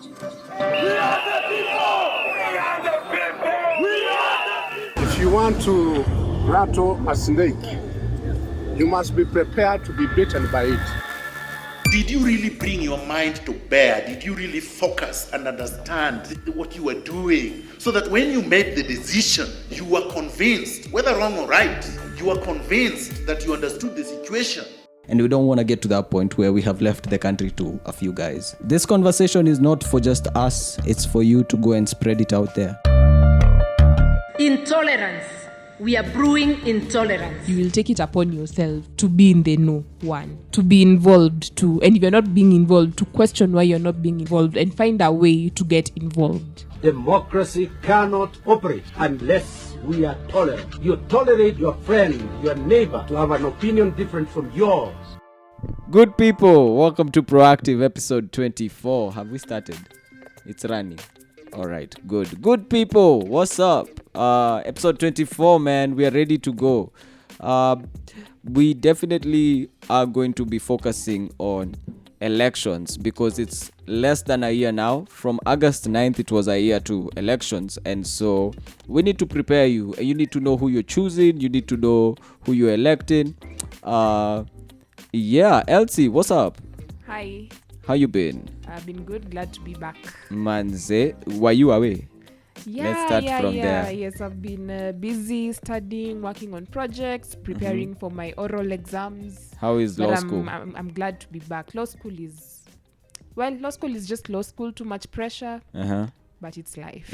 If you want to rattle a snake, you must be prepared to be bitten by it. Did you really bring your mind to bear? Did you really focus and understand what you were doing? So that when you made the decision, you were convinced, whether wrong or right, you were convinced that you understood the situation. And we don't want to get to that point where we have left the country to a few guys. This conversation is not for just us, it's for you to go and spread it out there. Intolerance. We are brewing intolerance. You will take it upon yourself to be in the know, one, to be involved, two, and if you're not being involved, to question why you're not being involved and find a way to get involved. Democracy cannot operate unless we are tolerant. You tolerate your friend, your neighbor, to have an opinion different from yours. Good people, welcome to Proactive episode 24. Have we started? It's running. All right, good. Good people, what's up? Episode 24, man. We are ready to go. We definitely are going to be focusing on elections because it's less than a year now. From August 9th, it was a year to elections. And so we need to prepare you. You need to know who you're choosing. You need to know who you're electing. Elsie, what's up? Hi. How you been? I've been good. Glad to be back. Manze, were you away? Let's start from there. Yes, I've been busy studying, working on projects, preparing for my oral exams. How is law school? I'm glad to be back. Law school is just law school. Too much pressure. But it's life.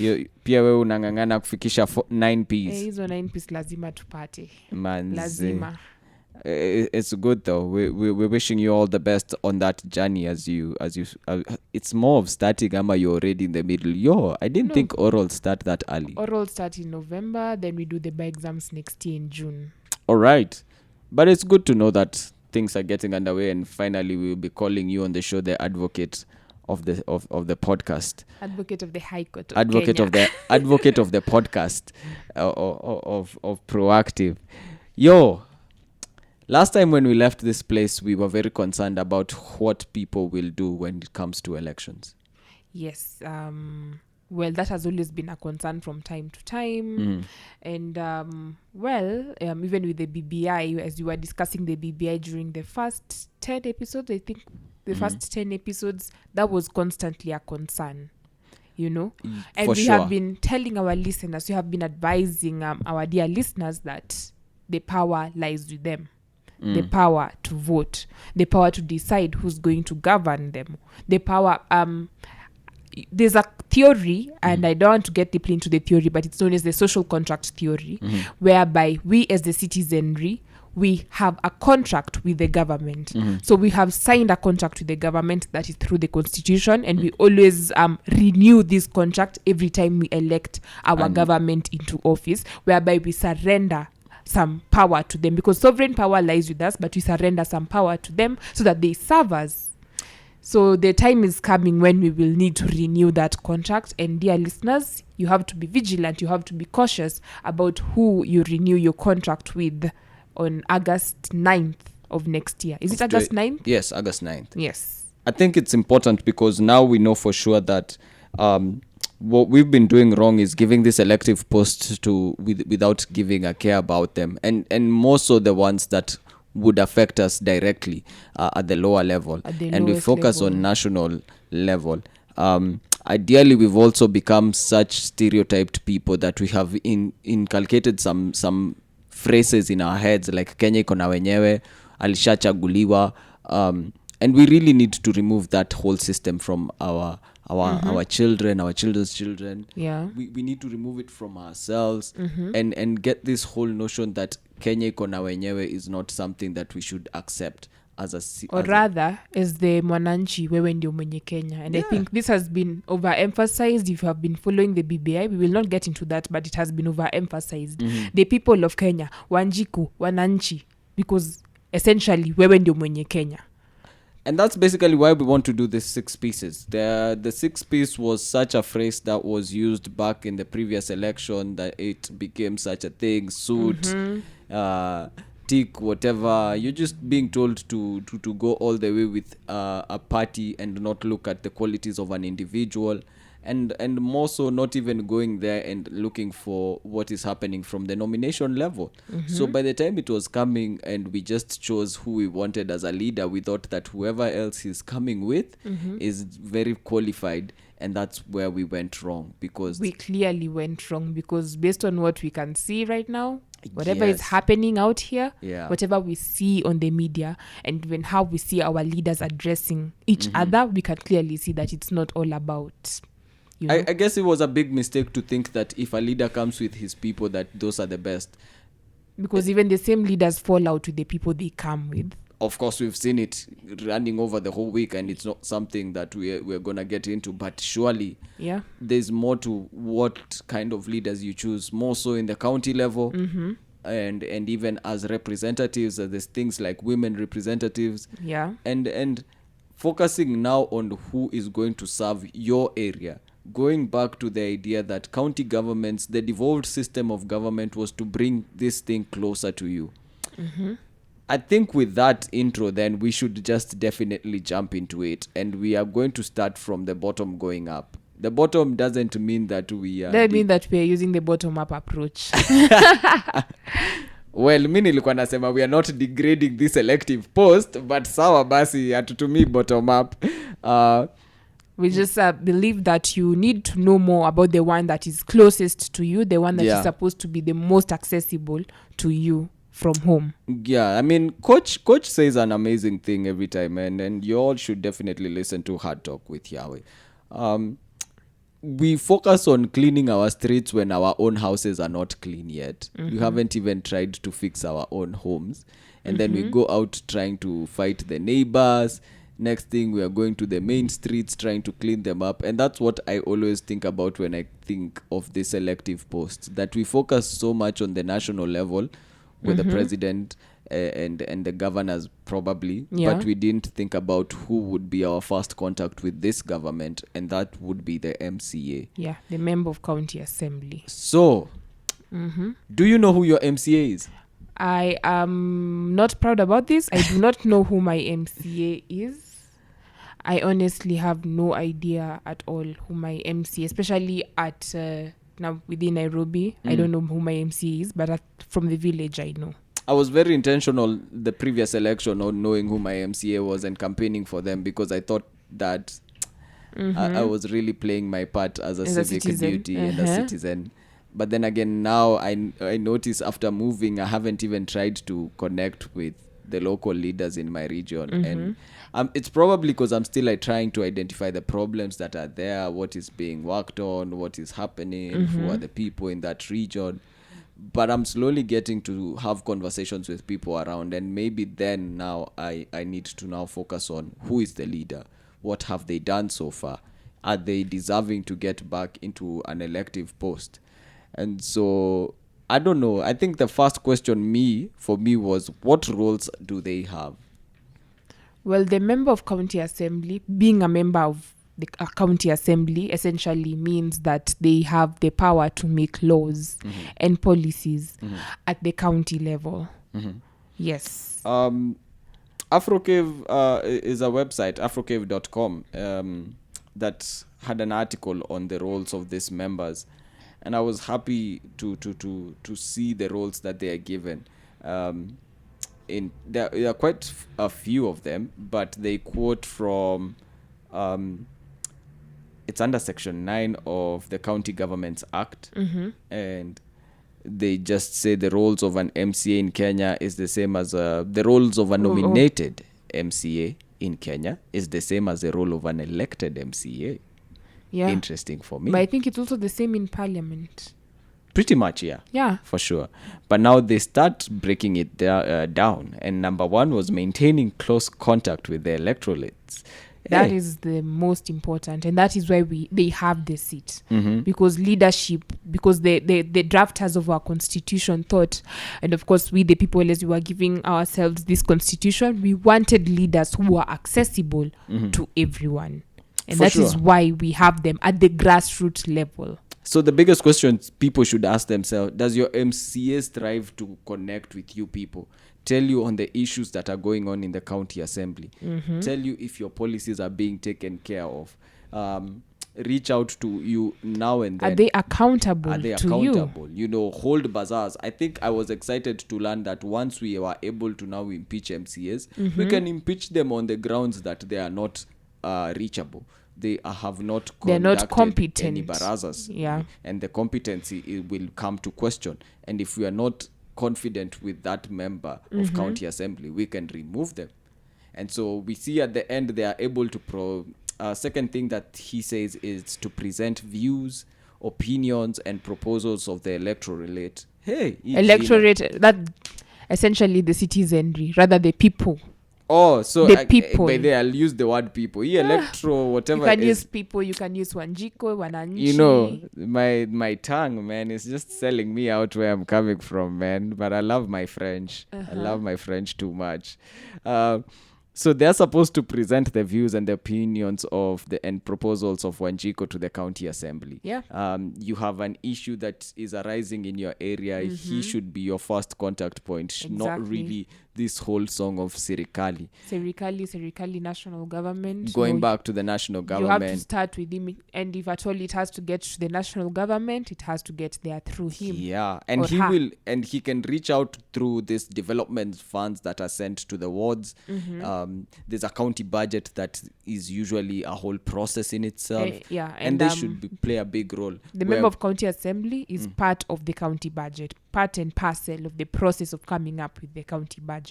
Pia wewe unang'ang'ana kufikisha 9 Ps. Hizo 9 Ps lazima tupate. Manze. Lazima. It's good though. We're wishing you all the best on that journey as you it's more of starting ama you're already in the middle. I didn't think oral start that early. Oral start in November, then we do the by exams next year in June. All right. But it's good to know that things are getting underway and finally we'll be calling you on the show the advocate of the podcast. Advocate of the High Court of advocate Kenya. of the advocate of the podcast of Proactive. Last time when we left this place, we were very concerned about what people will do when it comes to elections. Yes. Well, that has always been a concern from time to time. And, even with the BBI, as we were discussing the BBI during the first 10 episodes, I think the first 10 episodes, that was constantly a concern. And we have been telling our listeners, we have been advising our dear listeners that the power lies with them. The power to vote, the power to decide who's going to govern them, the power. There's a theory, and I don't want to get deeply into the theory, but it's known as the social contract theory, whereby we as the citizenry, we have a contract with the government. So we have signed a contract with the government that is through the constitution, and we always renew this contract every time we elect our government into office, whereby we surrender some power to them, because sovereign power lies with us, but we surrender some power to them so that they serve us. So the time is coming when we will need to renew that contract. And dear listeners, you have to be vigilant. You have to be cautious about who you renew your contract with on August 9th of next year. Is it August 9th? Yes, August 9th. Yes. I think it's important because now we know for sure that what we've been doing wrong is giving this elective posts without giving a care about them, and more so the ones that would affect us directly at the lower level, and we focus on national level. Ideally, we've also become such stereotyped people that we have inculcated some phrases in our heads like Kenya iko na wenyewe, alishachaguliwa, and we really need to remove that whole system from our children, our children's children. We need to remove it from ourselves and get this whole notion that Kenya iko na wenyewe is not something that we should accept as the mwananchi, wewe ndio mwenye Kenya. And I think this has been overemphasized. If you have been following the BBI, we will not get into that, but it has been overemphasized. The people of Kenya, wanjiku, wananchi, because essentially wewe ndio mwenye Kenya. And that's basically why we want to do the 6 pieces. The 6 piece was such a phrase that was used back in the previous election that it became such a thing. Suit, tick whatever. You're just being told to go all the way with a party and not look at the qualities of an individual, and more so not even going there and looking for what is happening from the nomination level. So by the time it was coming and we just chose who we wanted as a leader, we thought that whoever else he's coming with is very qualified, and that's where we went wrong, because We clearly went wrong, because based on what we can see right now, whatever is Yes. happening out here, Yeah. whatever we see on the media, and even how we see our leaders addressing each other, we can clearly see that it's not all about, you know. I guess it was a big mistake to think that if a leader comes with his people, that those are the best. Because even the same leaders fall out with the people they come with. Of course, we've seen it running over the whole week, and it's not something that we're going to get into. But surely Yeah. there's more to what kind of leaders you choose, more so in the county level. And even as representatives, there's things like women representatives. Yeah. And focusing now on who is going to serve your area, going back to the idea that county governments, the devolved system of government, was to bring this thing closer to you. I think with that intro, then we should just definitely jump into it, and we are going to start from the bottom going up. The bottom doesn't mean that we are That means that we are using the bottom-up approach. well, mi nilikuwa nasema we are not degrading this elective post, but sawa basi hatutumii bottom up. We just believe that you need to know more about the one that is closest to you, the one that Yeah. is supposed to be the most accessible to you from home. Yeah, I mean, coach says an amazing thing every time, and you all should definitely listen to Hard Talk with Yahweh. We focus on cleaning our streets when our own houses are not clean yet. We haven't even tried to fix our own homes, and then we go out trying to fight the neighbors. Next thing, we are going to the main streets trying to clean them up. And that's what I always think about when I think of this elective post, that we focus so much on the national level with the president and the governors probably, Yeah. but we didn't think about who would be our first contact with this government, and that would be the MCA. Yeah, the member of county assembly. So, do you know who your MCA is? I am not proud about this. I do not know who my MCA is. I honestly have no idea at all who my MCA, especially at now within Nairobi. I don't know who my MCA is, but from the village I know. I was very intentional the previous election on knowing who my MCA was and campaigning for them, because I thought that I was really playing my part as a civic citizen. duty and a citizen. But then again, now I notice after moving, I haven't even tried to connect with the local leaders in my region. And it's probably because I'm still trying to identify the problems that are there, what is being worked on, what is happening, who are the people in that region. But I'm slowly getting to have conversations with people around, and maybe then now I need to now focus on who is the leader, what have they done so far, are they deserving to get back into an elective post. And so I don't know, I think the first question for me was, what roles do they have? Well, the member of county assembly, being a member of the county assembly, essentially means that they have the power to make laws and policies at the county level. Yes. Afrocave is a website, afrocave.com, that had an article on the roles of these members, and I was happy to see the roles that they are given. There are quite a few of them, but they quote from it's under Section 9 of the County Governments Act, and they just say the roles of an MCA in Kenya is the same as the roles of a nominated MCA in Kenya is the same as the role of an elected MCA. Yeah. Interesting for me. But I think it's also the same in parliament. Pretty much, yeah. Yeah. For sure. But now they start breaking it down. And number one was maintaining close contact with the electorates. That Hey. is the most important, and that is why they have the seat, because leadership, because the drafters of our constitution thought, and of course we the people, as we were giving ourselves this constitution, we wanted leaders who are accessible to everyone, and For that is sure. why we have them at the grassroots level. So the biggest question people should ask themselves, does your MCA strive to connect with you people? tell you on the issues that are going on in the county assembly, tell you if your policies are being taken care of, reach out to you now and then. Are they accountable Are they to accountable? You know, hold bazaars. I think I was excited to learn that once we were able to now impeach MCAs, we can impeach them on the grounds that they are not reachable. They have not They're not conducted competent. any barazas. Yeah. And the competency will come to question. And if we are not confident with that member of county assembly, we can remove them. And so we see at the end they are able to second thing that he says is to present views, opinions, and proposals of the electorate. Electorate, that essentially the citizenry, rather the people. Oh, so The people. by there I'll use the word people. Electro, whatever. You can is, use people, you can use Wanjiko, Wananchi. you know, my tongue, man, is just selling me out where I'm coming from, man. But I love my French. I love my French too much. So they're supposed to present the views and the opinions of and proposals of Wanjiko to the county assembly. Yeah. You have an issue that is arising in your area. He should be your first contact point, not Exactly. really this whole song of Serikali. Serikali, national government. Going No, back to the national you have to government. start with him, and if at all it has to get to the national government, it has to get there through him. Yeah, and or he her. will, and he can reach out through these development funds that are sent to the wards. There's a county budget that is usually a whole process in itself. Yeah, and and, they should play a big role. The where- member of county assembly is part of the county budget, part and parcel of the process of coming up with the county budget.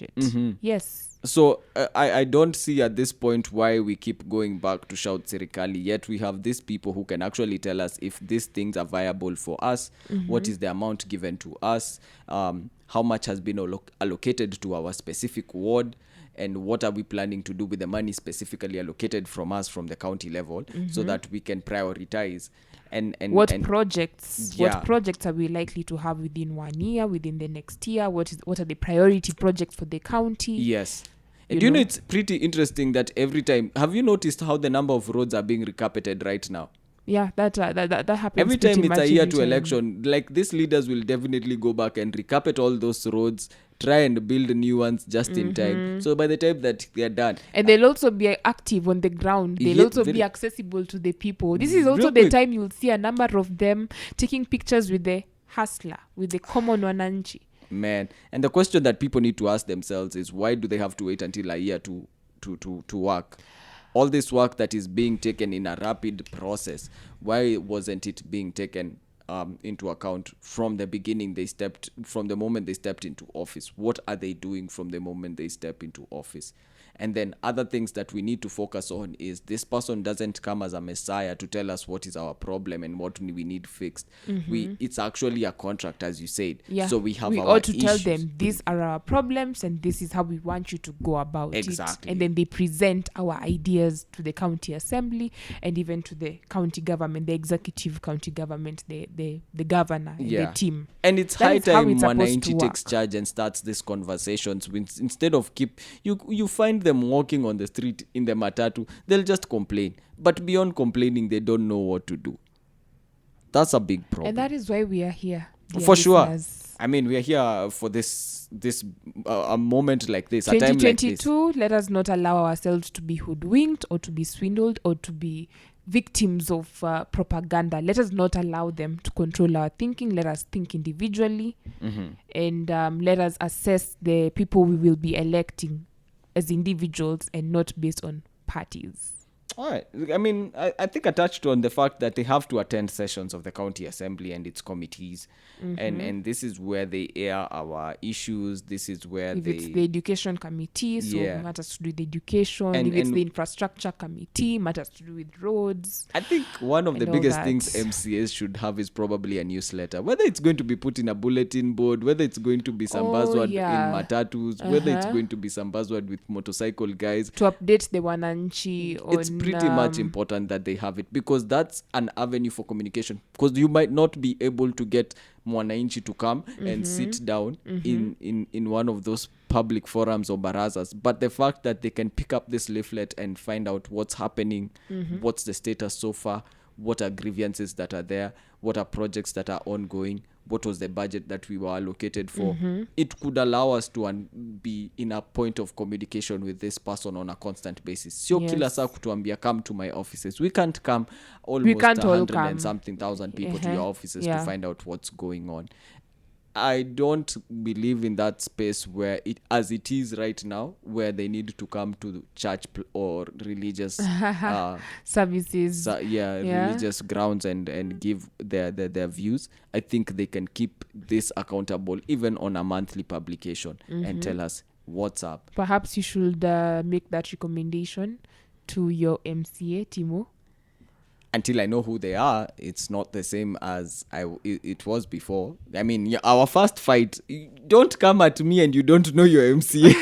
Yes. So I don't see at this point why we keep going back to shout Serikali, yet we have these people who can actually tell us if these things are viable for us, what is the amount given to us, how much has been allocated to our specific ward, and what are we planning to do with the money specifically allocated from us from the county level, so that we can prioritize. And What and projects Yeah. are we likely to have within 1 year, within the next year? What are the priority projects for the county? Yes. You Do you know know? it's pretty interesting that every time, have you noticed how the number of roads are being recarpeted right now? Yeah, that happens Every time pretty it's a much year every to time. election, like these leaders will definitely go back and recarpet all those roads, try and build new ones just in time. So by the time that they're done, And they'll also be active on the ground. They'll Yeah, also very- be accessible to the people. This is also Real the quick. time you'll see a number of them taking pictures with the hustler, with the common Wananchi. man. And the question that people need to ask themselves is, why do they have to wait until a year to work? All this work that is being taken in a rapid process, why wasn't it being taken into account from the beginning? From the moment they stepped into office. What are they doing from the moment they step into office? And then other things that we need to focus on is this person doesn't come as a messiah to tell us what is our problem and what we need fixed. It's actually a contract, as you said. Yeah. So we have we our ought to tell issues. them these are our problems and this is how we want you to go about Exactly. it. And then they present our ideas to the county assembly and even to the county government, the executive county government, the governor, and the team. And it's That high is how time it's supposed to Mwanainchi takes work. charge and starts these conversations. Instead of you find them walking on the street in the matatu, they'll just complain. But beyond complaining, they don't know what to do. That's a big problem. And that is why we are here. dear For sure. listeners. I mean, we are here for this a moment like this, a time like this. 2022, let us not allow ourselves to be hoodwinked or to be swindled or to be victims of propaganda. Let us not allow them to control our thinking. Let us think individually and let us assess the people we will be electing as individuals and not based on parties. All right. I mean, I think I touched on the fact that they have to attend sessions of the county assembly and its committees. And this is where they air our issues. This is where If they... it's the education committee, so Yeah. matters to do with education. And- if it's and- the infrastructure committee, matters to do with roads. I think one of the and all biggest that. things MCAs should have is probably a newsletter. Whether it's going to be put in a bulletin board, whether it's going to be some buzzword yeah. in matatus, whether it's going to be some buzzword with motorcycle guys. To update the Wananchi on... It's pretty much important that they have it, because that's an avenue for communication. Because you might not be able to get Mwanainchi to come and sit down in one of those public forums or barazas, but the fact that they can pick up this leaflet and find out what's happening, what's the status so far, what are grievances that are there, what are projects that are ongoing, what was the budget that we were allocated for. It could allow us to be in a point of communication with this person on a constant basis. Sio kila saa kutuambia come to my offices. We can't come almost can't all 100 come. and something thousand people to your offices Yeah. to find out what's going on. I don't believe in that space where it, as it is right now, where they need to come to church or religious Services. religious grounds and give their views. I think they can keep this accountable even on a monthly publication and tell us what's up. Perhaps you should make that recommendation to your MCA, Timo. Until I know who they are, it's not the same as it was before. I mean, our first fight, don't come at me and you don't know your MCA.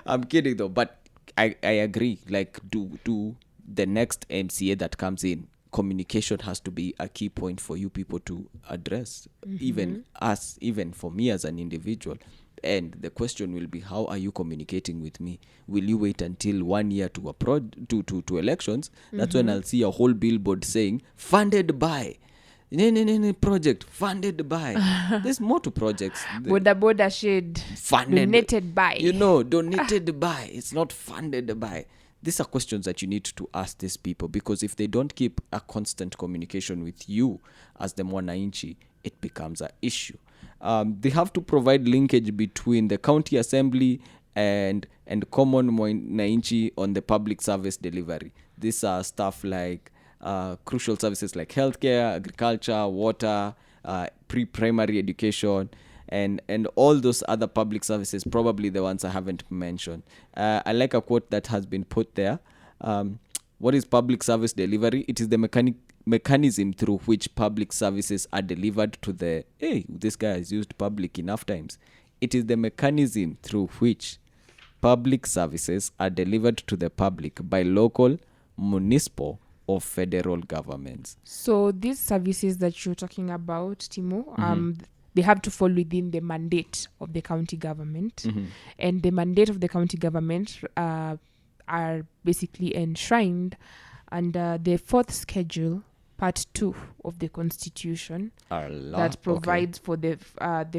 I'm kidding though, but I agree. Like, do the next MCA that comes in, communication has to be a key point for you people to address, even for me as an individual. And the question will be, how are you communicating with me? Will you wait until 1 year to elections? That's when I'll see a whole billboard saying funded by project funded by. There's more to projects. Boda shade Funded, donated by. Donated by. It's not funded by. These are questions that you need to ask these people, because if they don't keep a constant communication with you as the mwananchi, it becomes an issue. They have to provide linkage between the county assembly and common mwananchi on the public service delivery. These are stuff like crucial services like healthcare, agriculture, water, pre-primary education, and all those other public services, probably the ones I haven't mentioned. I like a quote that has been put there. What is public service delivery? It is the mechanism through which public services are delivered to the... Hey, this guy has used public enough times. It is the mechanism through which public services are delivered to the public by local, municipal, or federal governments. So these services that you're talking about, Timo, they have to fall within the mandate of the county government. And the mandate of the county government are basically enshrined under the 4th schedule, part 2 of the constitution, that provides for the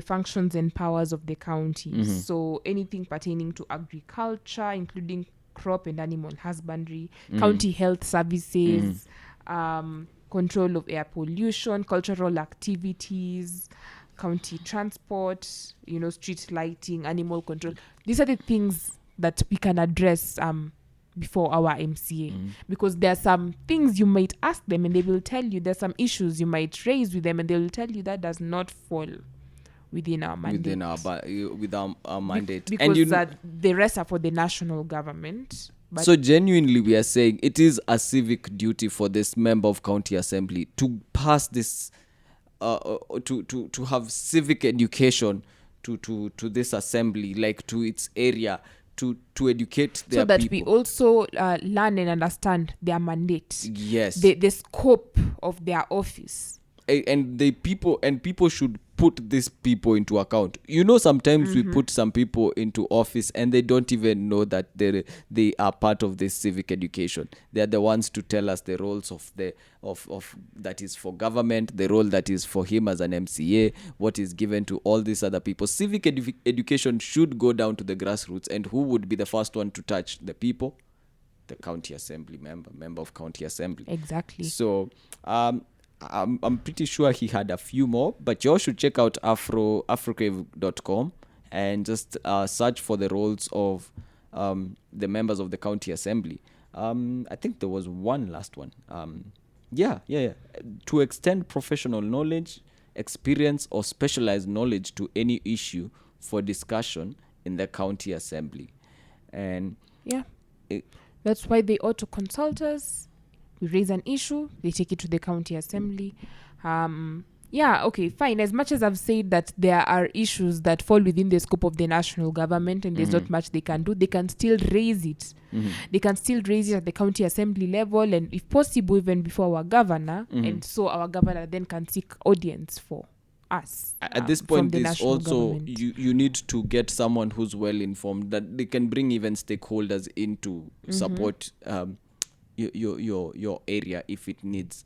functions and powers of the county. So anything pertaining to agriculture, including crop and animal husbandry, county health services, control of air pollution, cultural activities, county transport, street lighting, animal control. These are the things that we can address before our MCA, because there are some things you might ask them and they will tell you. There's some issues you might raise with them and they will tell you that does not fall within our mandate. With our mandate. Because the rest are for the national government. But so genuinely we are saying it is a civic duty for this member of county assembly to pass this, to have civic education to this assembly, like to its area, to educate their so that people. we also learn and understand their mandate. Yes. The scope of their office. And people should put these people into account. Sometimes we put some people into office and they don't even know that they are part of this civic education. They are the ones to tell us the roles of that is for government, the role that is for him as an MCA, what is given to all these other people. Civic education should go down to the grassroots, and who would be the first one to touch the people? The county assembly member of county assembly. Exactly. So I'm pretty sure he had a few more, but you all should check out afrocave.com and just search for the roles of the members of the county assembly. I think there was one last one. To extend professional knowledge, experience, or specialized knowledge to any issue for discussion in the county assembly. And that's why they ought to consult us. We raise an issue, they take it to the county assembly. Okay, fine. As much as I've said that there are issues that fall within the scope of the national government and there's not much they can do, they can still raise it. They can still raise it at the county assembly level, and if possible even before our governor, and so our governor then can seek audience for us. At this point, there's also you need to get someone who's well informed, that they can bring even stakeholders in to support your area if it needs.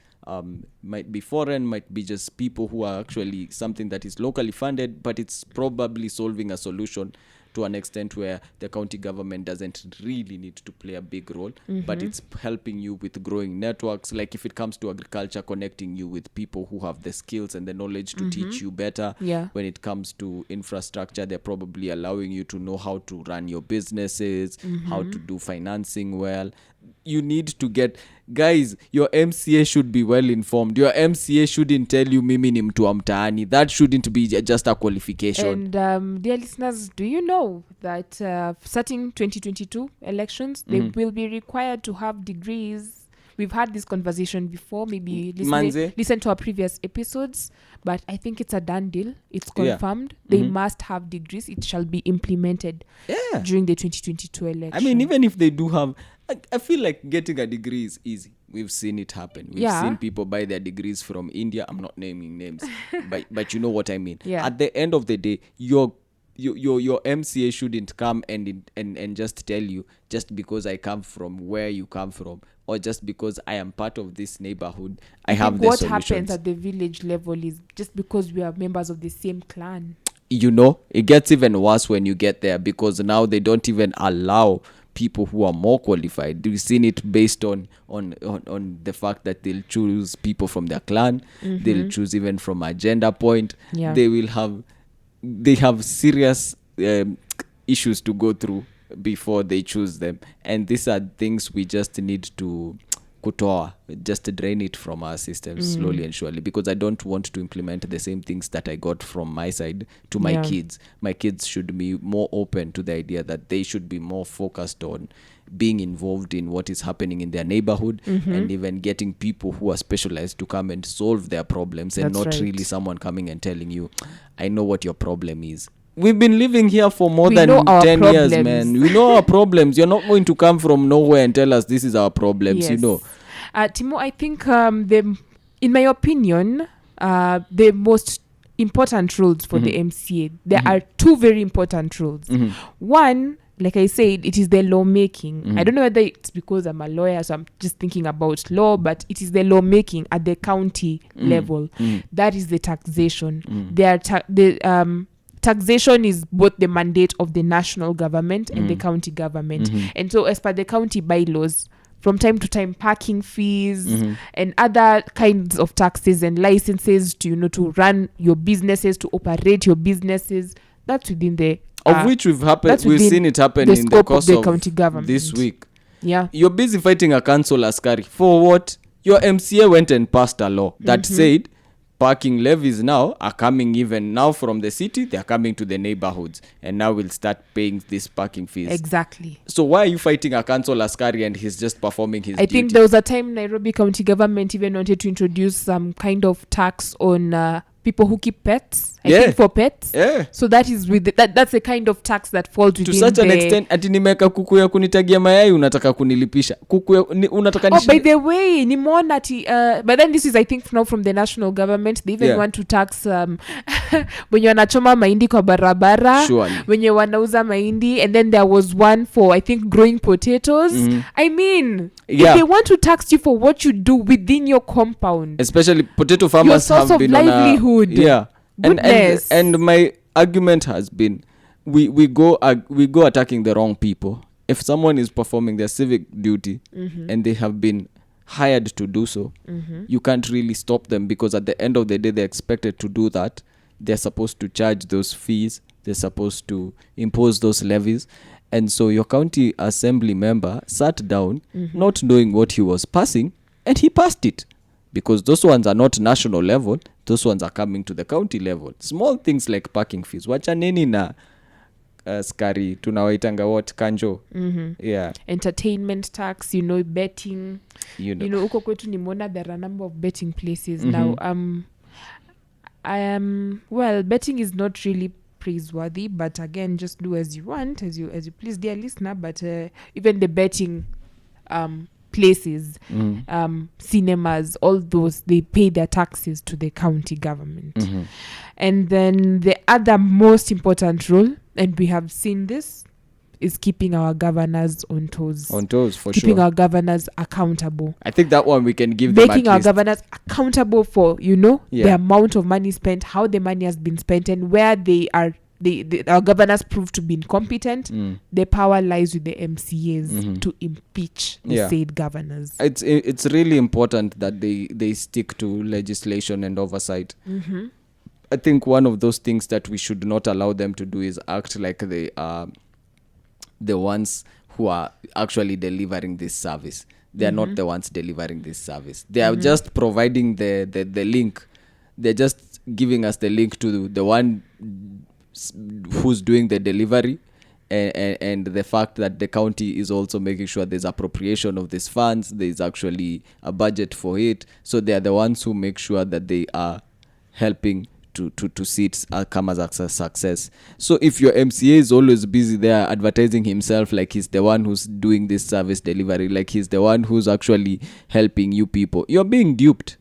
Might be foreign, might be just people who are actually something that is locally funded, but it's probably solving a solution to an extent where the county government doesn't really need to play a big role, but it's helping you with growing networks. Like if it comes to agriculture, connecting you with people who have the skills and the knowledge to teach you better. Yeah. When it comes to infrastructure, they're probably allowing you to know how to run your businesses, how to do financing well. You need to get, guys, your MCA should be well informed. Your MCA shouldn't tell you mimi ni mtu wa mtaani. That shouldn't be just a qualification. And dear listeners, do you know that starting 2022 elections, they will be required to have degrees? We've had this conversation before. Maybe listen to our previous episodes, but I think it's a done deal. It's confirmed. They must have degrees. It shall be implemented during the 2022 election. I mean, even if they do have, I feel like getting a degree is easy. We've seen it happen. We've seen people buy their degrees from India. I'm not naming names, but you know what I mean. Yeah. At the end of the day, your MCA shouldn't come and just tell you, just because I come from where you come from, or just because I am part of this neighborhood, I have the solutions. What happens at the village level is just because we are members of the same clan. You know, it gets even worse when you get there, because now they don't even allow people who are more qualified. We've seen it based on the fact that they'll choose people from their clan. They'll choose even from a gender point. Yeah. They have serious issues to go through before they choose them, and these are things we just need to kutoa, just drain it from our system slowly and surely, because I don't want to implement the same things that I got from my side to my kids. My kids should be more open to the idea that they should be more focused on being involved in what is happening in their neighborhood, and even getting people who are specialized to come and solve their problems, and not really someone coming and telling you, I know what your problem is. We've been living here for more than 10 years, man. We know our problems. You're not going to come from nowhere and tell us this is our problems, you know. Timo, I think in my opinion, the most important rules for the MCA, there are two very important rules. One, like I said, it is the lawmaking. I don't know whether it's because I'm a lawyer, so I'm just thinking about law, but it is the lawmaking at the county level. That is the taxation. Taxation is both the mandate of the national government and the county government. And so as per the county bylaws, from time to time, parking fees and other kinds of taxes and licenses to run your businesses, to operate your businesses, that's within the of which we've seen it happen in the course of the county government this week. Yeah, you're busy fighting a council askari for what? Your MCA went and passed a law that said parking levies now are coming even now from the city. They're coming to the neighborhoods, and now we'll start paying these parking fees. Exactly. So why are you fighting a council askari and he's just performing his duty? I think there was a time Nairobi County government even wanted to introduce some kind of tax on people who keep pets. I think for pets. Yeah. So that is that's the kind of tax that falls within to such an extent. Ati nimeka kuku ya kunitagia mayai unataka kunilipisha. Unataka by the way, nimeona ati but then this is I think now from the national government. They even want to tax wenye wanachoma mahindi kwa barabara, wenye wanauza mahindi, and then there was one for I think growing potatoes. I mean, if they want to tax you for what you do within your compound, especially potato farmers have been livelihood. And my argument has been we go attacking the wrong people. If someone is performing their civic duty and they have been hired to do so, you can't really stop them, because at the end of the day they're expected to do that. They're supposed to charge those fees, they're supposed to impose those levies. And so your county assembly member sat down not knowing what he was passing, and he passed it. Because those ones are not national level, those ones are coming to the county level. Small things like parking fees. Wachaneni na skari tunawaitanga what kanjo. Entertainment tax, betting. Uko kwetu nimeona there are a number of betting places now. Betting is not really praiseworthy, but again, just do as you want, as you please, dear listener. But even the betting places, cinemas, all those, they pay their taxes to the county government. And then the other most important rule, and we have seen this is keeping our governors on toes. On toes, for keeping sure. our governors accountable. I think that one we can give them Making at our least. governors accountable for, the Yeah. amount of money spent, how the money has been spent, and where they are. Our governors prove to be incompetent. The power lies with the MCAs to impeach the said governors. It's really important that they stick to legislation and oversight. I think one of those things that we should not allow them to do is act like they are the ones who are actually delivering this service. They are not the ones delivering this service. They are just providing the link. They're just giving us the link to the one who's doing the delivery, and the fact that the county is also making sure there's appropriation of these funds, there's actually a budget for it. So they are the ones who make sure that they are helping to see it come as a success. So if your MCA is always busy there advertising himself like he's the one who's doing this service delivery, like he's the one who's actually helping you people, you're being duped.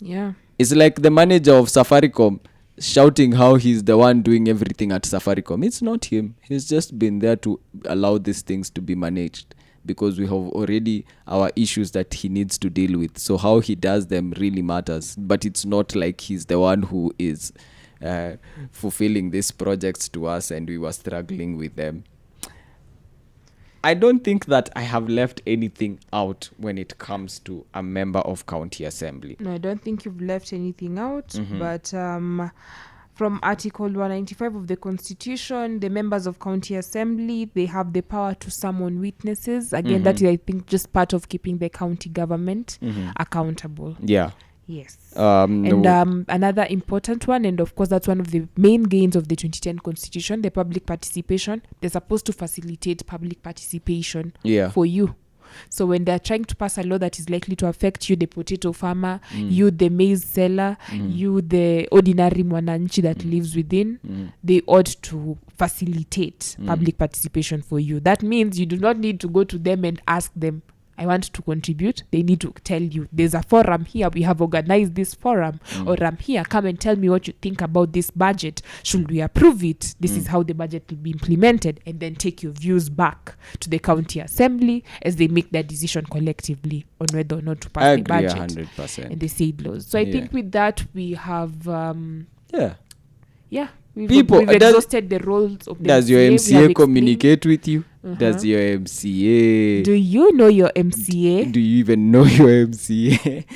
Yeah. It's like the manager of Safaricom shouting how he's the one doing everything at Safaricom. It's not him. He's just been there to allow these things to be managed, because we have already our issues that he needs to deal with. So how he does them really matters. But it's not like he's the one who is fulfilling these projects to us and we were struggling with them. I don't think that I have left anything out when it comes to a member of county assembly. No, I don't think you've left anything out. But from Article 195 of the Constitution, the members of county assembly, they have the power to summon witnesses. Again, that is, I think, just part of keeping the county government accountable. Yeah. Yes. Another important one, and of course that's one of the main gains of the 2010 Constitution, the public participation. They're supposed to facilitate public participation for you. So when they're trying to pass a law that is likely to affect you, the potato farmer, you, the maize seller, you, the ordinary mwananchi that lives within, they ought to facilitate public participation for you. That means you do not need to go to them and ask them, I want to contribute. They need to tell you, there's a forum here, we have organized this forum, or I'm here, come and tell me what you think about this budget. Should we approve it? This is how the budget will be implemented, and then take your views back to the county assembly as they make their decision collectively on whether or not to pass the budget 100%. and the said laws. So I think with that we have we've exhausted the roles of the Does your MCA MCA communicate with you? Does your MCA... Do you know your MCA? Do you even know your MCA?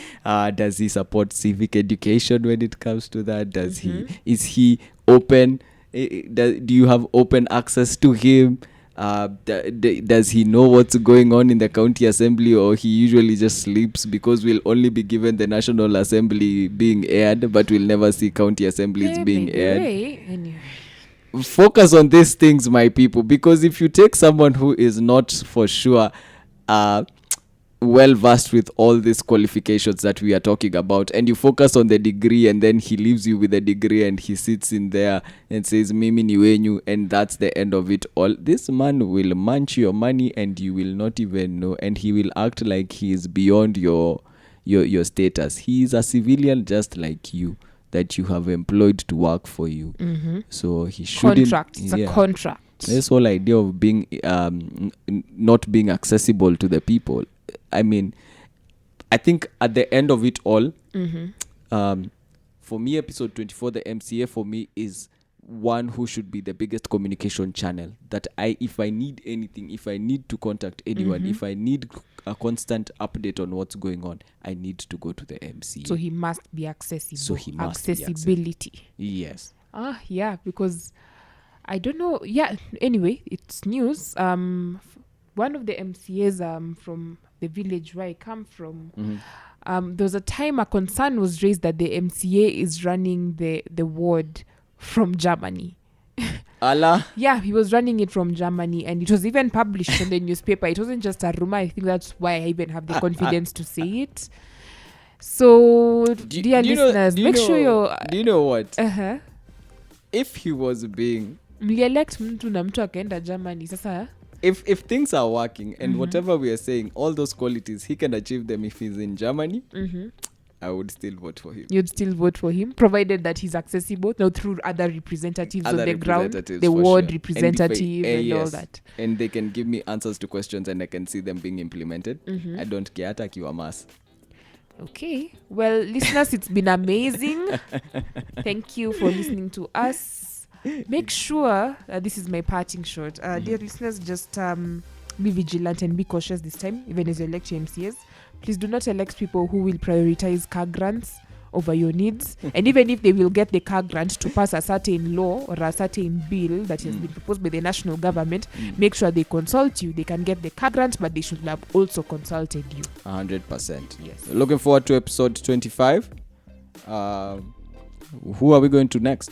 Does he support civic education when it comes to that? Does he... Is he open? Do you have open access to him? Does he know what's going on in the county assembly, or he usually just sleeps, because we'll only be given the National Assembly being aired, but we'll never see county assemblies being aired? Anyway. Focus on these things, my people, because if you take someone who is not for sure well versed with all these qualifications that we are talking about, and you focus on the degree, and then he leaves you with a degree and he sits in there and says mimi ni wenyu, and that's the end of it all, this man will munch your money and you will not even know, and he will act like he is beyond your status. He is a civilian just like you, that you have employed to work for you. So he shouldn't... Contract. It's a contract. This whole idea of being not being accessible to the people. I mean, I think at the end of it all, for me, episode 24, the MCA for me is one who should be the biggest communication channel. That if I need anything, if I need to contact anyone, if I need a constant update on what's going on, I need to go to the MCA. So he must be accessible. So he must be accessibility. Yes. Yeah, because I don't know. Yeah, anyway, it's news. One of the MCAs from the village where I come from, there was a time a concern was raised that the MCA is running the ward from Germany. Allah. Yeah, he was running it from Germany, and it was even published in the newspaper. It wasn't just a rumor. I think that's why I even have the confidence to say it. So, dear listeners, make sure you're... Do you know what? Uh-huh. If he was being... Mlielect mtu na mtu akaenda Germany. Sasa... If things are working and whatever we are saying, all those qualities, he can achieve them if he's in Germany. I would still vote for him. You'd still vote for him, provided that he's accessible. No, through other representatives on the ground, representatives, the for ward sure. representative and yes. all that. And they can give me answers to questions and I can see them being implemented. I don't care hata akiwa mass. Okay. Well, listeners, it's been amazing. Thank you for listening to us. Make sure, this is my parting shot. Dear listeners, just be vigilant and be cautious this time, even as you elect your MCAs. Please do not elect people who will prioritize car grants over your needs. And even if they will get the car grant to pass a certain law or a certain bill that has been proposed by the national government, make sure they consult you. They can get the car grant, but they should have also consulted you. 100%. Yes. Looking forward to episode 25. Who are we going to next?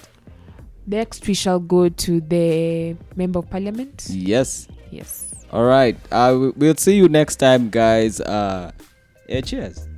Next, we shall go to the Member of Parliament. Yes. Yes. All right. We'll see you next time, guys. Cheers.